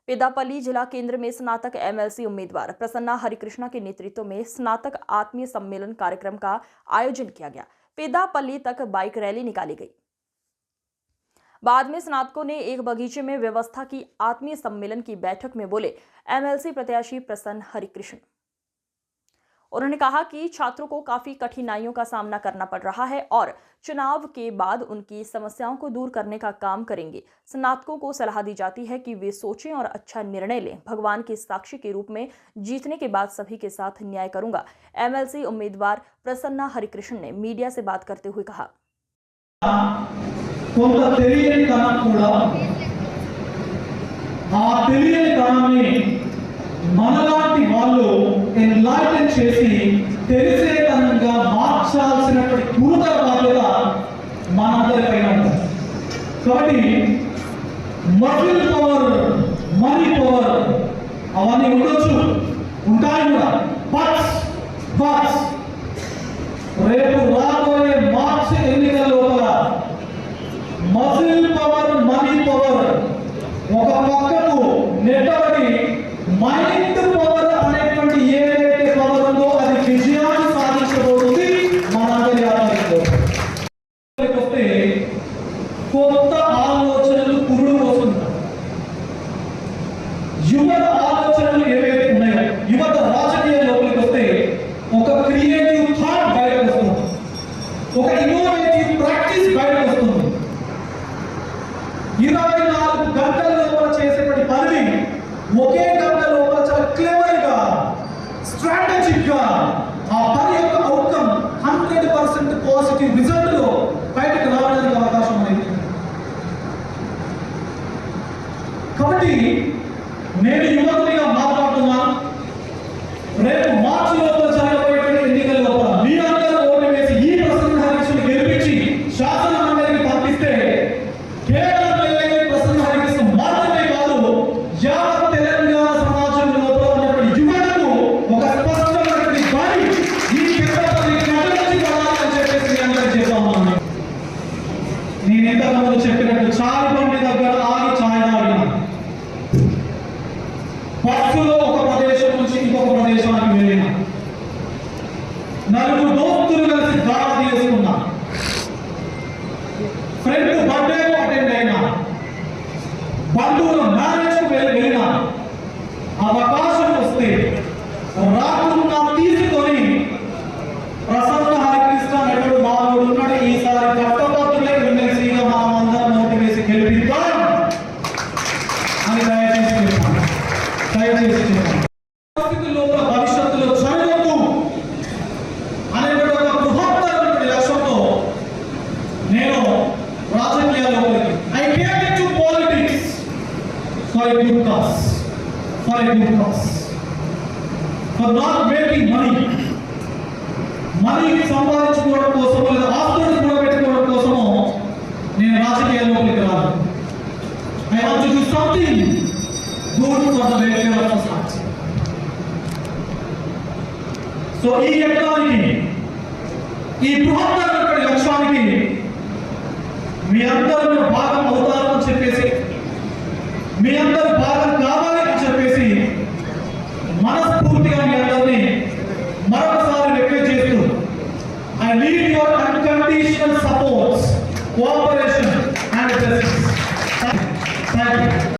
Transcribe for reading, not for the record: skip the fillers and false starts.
पेदापल्ली जिला केंद्र में स्नातक एमएलसी उम्मीदवार प्रसन्ना हरिकृष्णा के नेतृत्व में स्नातक आत्मीय सम्मेलन कार्यक्रम का आयोजन किया गया। पेदापल्ली तक बाइक रैली निकाली गई। बाद में स्नातकों ने एक बगीचे में व्यवस्था की आत्मीय सम्मेलन की बैठक में बोले एमएलसी प्रत्याशी प्रसन्न हरिकृष्ण। उन्होंने कहा कि छात्रों को काफी कठिनाइयों का सामना करना पड़ रहा है और चुनाव के बाद उनकी समस्याओं को दूर करने का काम करेंगे। स्नातकों को सलाह दी जाती है कि वे सोचें और अच्छा निर्णय लें। भगवान के साक्षी के रूप में जीतने के बाद सभी के साथ न्याय करूंगा। एमएलसी उम्मीदवार प्रसन्ना हरिकृष्ण ने मीडिया से बात करते हुए कहा, మనలాంటి వాళ్ళు ఎన్లైటన్ చేసి తెలిసేతనంగా మార్చాల్సినటువంటి గురుతర బాధ్యత మనందరిపైన ఉంది. కాబట్టి మజిల్ పవర్, మనీ పవర్ అవన్నీ ఉండొచ్చు, ఉంటాయి కూడా. బట్ రేపు రాబోయే మార్చి ఎన్నికల లోపల మజిల్ పవర్, మనీ పవర్ ఒక పక్కకు నెట్టబడి మైండ్ పవర్ అనేటువంటి ఏదైతే పవర్ ఉందో అది విజయాన్ని సాధించబోతుంది మనందరి ఆలోచనలో. వస్తే కొత్త ఆలోచనలు పురుడు పోసుకుంటారు. యువత ఆలోచనలు ఏవైతే ఉన్నాయో, యువత రాజకీయ లోపలికి వస్తే ఒక క్రియేటివ్ థాట్ బయటకు వస్తుంది, ఒక ఇన్నోవేటివ్ ప్రాక్టీస్ బయటకు వస్తుంది. 24 గంటల లోపల చేసేటువంటి పనిని ఒకే గంట లోపల చాలా క్లెవర్ గా, స్ట్రాటజిక్ గా ఆ పని యొక్క అవుట్కమ్ 100% పాజిటివ్ రిజల్ట్ లో బయటకు రావడానికి అవకాశం ఉంది. కాబట్టి నేను యువకునిగా మాట్లాడుతున్నాను. రేపు మార్చి లోపల జరగబోయేటువంటి ఎన్నికల లోపల మీరందరూ ఓటు వేసి ఈ ప్రసన్న హరికృష్ణ గెలిపించి శాసన మండలికి పంపిస్తే కేవలం ప్రసన్న హరికృష్ణ మాత్రమే కాదు, యావత్ తెలంగాణ సమాజం లోపల ఉన్నటువంటి యువతకు ఒక స్పష్టమైనటువంటి దారి ఈ పెద్దపల్లి కథలకి పడాలని చెప్పేసి మీ అందరికీ చెప్తా ఉన్నాను. నేను ఇంతకుముందు చెప్పినట్టు చాయ్ బండి దగ్గర ఆగి చాయ్ తాగిన, బస్సులో ఒక ప్రదేశం నుంచి ఇంకొక ప్రదేశానికి వెళ్ళిన, నలుగురు దోస్తులు కలిసి దాడి చేసుకున్నా, ఫ్రెండ్ బర్త్డే అటెండ్ అయినా, బంధువుల మ్యారేజ్ కు వెళ్ళిన, అవకాశం వస్తే రాకుండా తీసుకొని ప్రసన్న హరికృష్ణ నటుడు మానవుడు ఉన్నాడు, ఈసారి కట్టబద్దులే ఎమ్మెల్సీగా మనం అందరం ఓటు వేసి గెలిపిద్దాం అని దయచేసి పరిస్థితుల్లో భవిష్యత్తులో జరగదు అనేటువంటి ఒక బృహత్తరమైన లక్ష్యంతో నేను రాజకీయాల్లోకి I came into politics for a good cause, for not making money సంపాదించుకోవడం కోసమో లేదా ఆస్తులను కూడబెట్టుకోవడం కోసమో నేను రాజకీయాల్లోకి రాను. I want to do something good for the welfare of society. So ఈ యజ్ఞానికి, ఈ బృహత్తరమైన లక్ష్యానికి మీ అందరూ భాగం అవుతారని చెప్పేసి, మీ అందరూ భాగం కావాలని చెప్పేసి మనస్ఫూర్తిగా మీ అందరినీ మరొకసారి రిక్వెస్ట్ చేస్తూ I need your unconditional support, cooperation